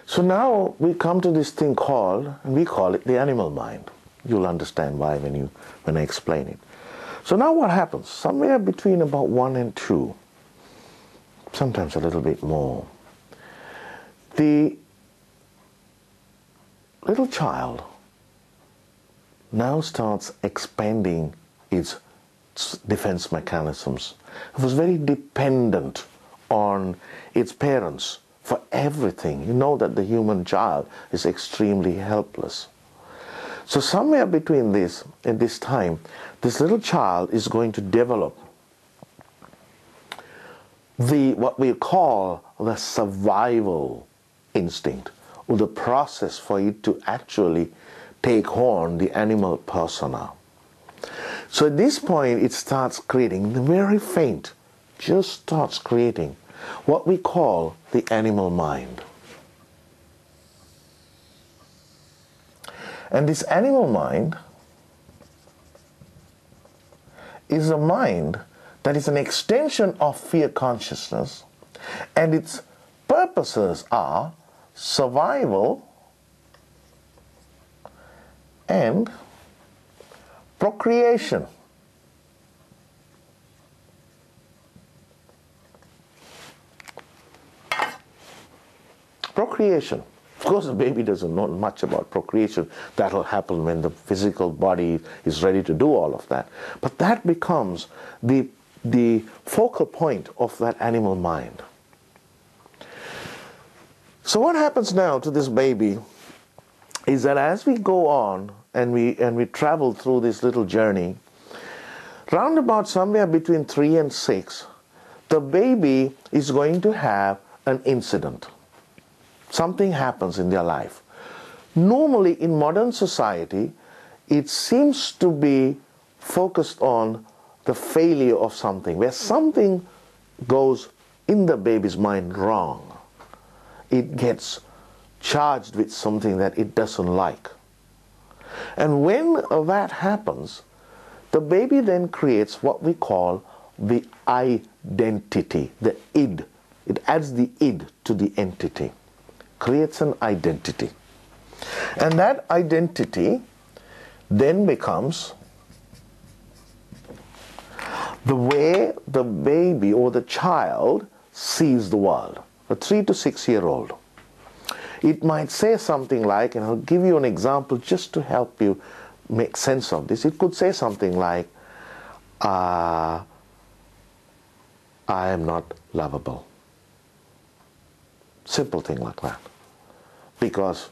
So now we come to this thing called, and we call it the animal mind. You'll understand why when I explain it. So now what happens? Somewhere between about 1 and 2, sometimes a little bit more, the little child now starts expanding its defense mechanisms. It was very dependent on its parents for everything. You know that the human child is extremely helpless. So somewhere between this and this time, this little child is going to develop what we call the survival instinct, or the process for it to actually take on the animal persona. So at this point it starts creating, very faint, just starts creating what we call the animal mind. And this animal mind is a mind that is an extension of fear consciousness, and its purposes are survival and procreation. Procreation. Of course, the baby doesn't know much about procreation. That will happen when the physical body is ready to do all of that. But that becomes the focal point of that animal mind. So what happens now to this baby is that as we go on and we travel through this little journey, round about somewhere between 3 and 6, the baby is going to have an incident. Something happens in their life. Normally in modern society, it seems to be focused on the failure of something, where something goes in the baby's mind wrong. It gets charged with something that it doesn't like. And when that happens, the baby then creates what we call the identity, the id. It adds the id to the entity, creates an identity. And that identity then becomes the way the baby or the child sees the world. A 3 to 6 year old. It might say something like, and I'll give you an example just to help you make sense of this. It could say something like, I am not lovable. Simple thing like that. Because,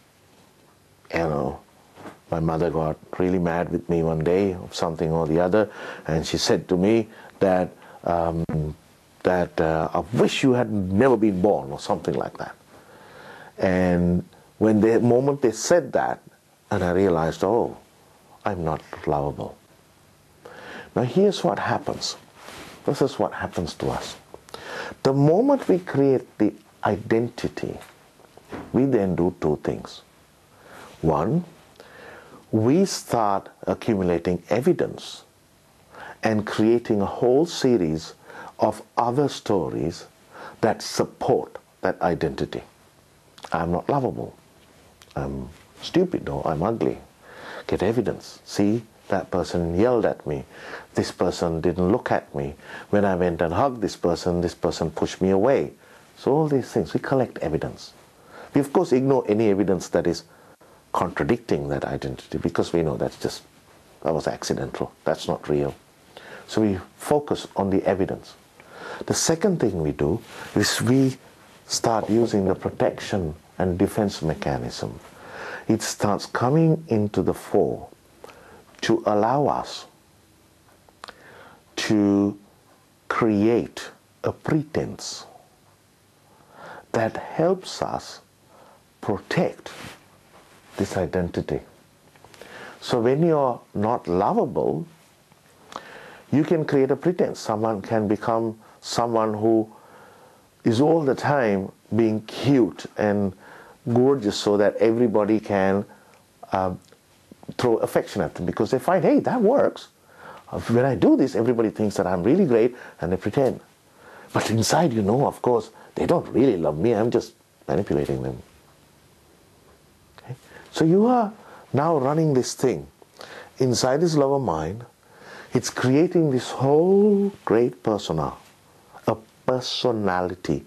my mother got really mad with me one day of something or the other, and she said to me that I wish you had never been born, or something like that. And when the moment they said that, and I realized, oh, I'm not lovable. Now here's what happens. This is what happens to us. The moment we create the identity, we then do 2 things. One, we start accumulating evidence and creating a whole series of other stories that support that identity. I'm not lovable. I'm stupid, or I'm ugly. Get evidence. See, that person yelled at me. This person didn't look at me. When I went and hugged this person pushed me away. So all these things, we collect evidence. We of course ignore any evidence that is contradicting that identity, because we know that was accidental. That's not real. So we focus on the evidence. The second thing we do is we start using the protection and defense mechanism. It starts coming into the fore to allow us to create a pretense that helps us protect this identity. So when you're not lovable, you can create a pretense. Someone can become someone who is all the time being cute and gorgeous so that everybody can throw affection at them, because they find, hey, that works. When I do this, everybody thinks that I'm really great, and they pretend. But inside, of course, they don't really love me. I'm just manipulating them. So you are now running this thing inside this lower mind. It's creating this whole great persona, a personality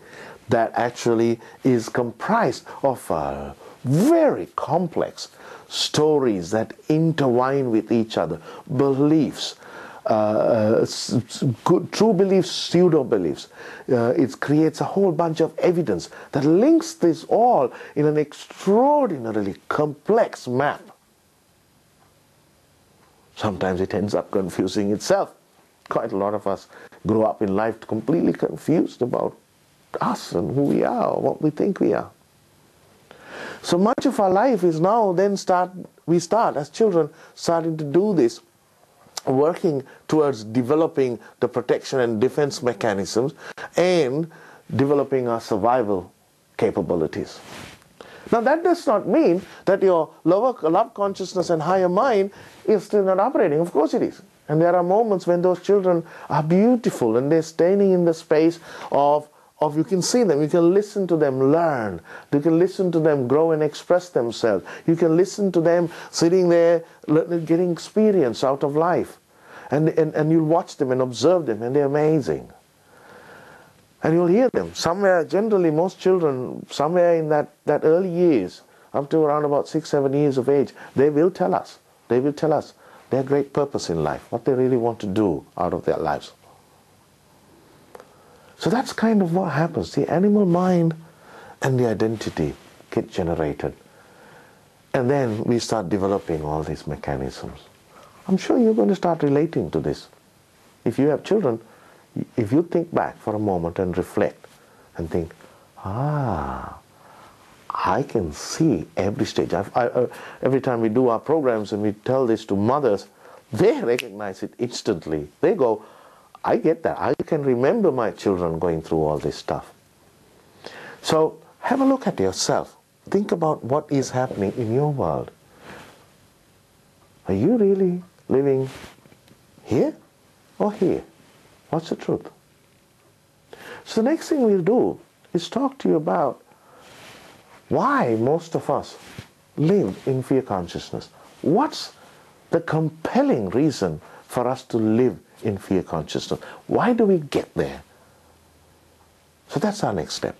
that actually is comprised of very complex stories that intertwine with each other, beliefs, good, true beliefs, pseudo beliefs. It creates a whole bunch of evidence that links this all in an extraordinarily complex map. Sometimes it ends up confusing itself. Quite a lot of us grow up in life completely confused about us and who we are, or what we think we are. So much of our life is now we start as children starting to do this, working towards developing the protection and defense mechanisms and developing our survival capabilities. Now that does not mean that your lower love consciousness and higher mind is still not operating. Of course it is. And there are moments when those children are beautiful and they're standing in the space of you can see them, you can listen to them learn, you can listen to them grow and express themselves, you can listen to them sitting there getting experience out of life, and you'll watch them and observe them, and they're amazing. And you'll hear them somewhere, generally most children, somewhere in that early years, up to around about 6-7 years of age, they will tell us their great purpose in life, what they really want to do out of their lives. So that's kind of what happens. The animal mind and the identity get generated. And then we start developing all these mechanisms. I'm sure you're going to start relating to this. If you have children, if you think back for a moment and reflect and think, I can see every stage. Every time we do our programs and we tell this to mothers, they recognize it instantly. They go, I get that. I can remember my children going through all this stuff. So have a look at yourself. Think about what is happening in your world. Are you really living here or here? What's the truth? So the next thing we'll do is talk to you about why most of us live in fear consciousness. What's the compelling reason for us to live in fear consciousness? Why do we get there? So that's our next step.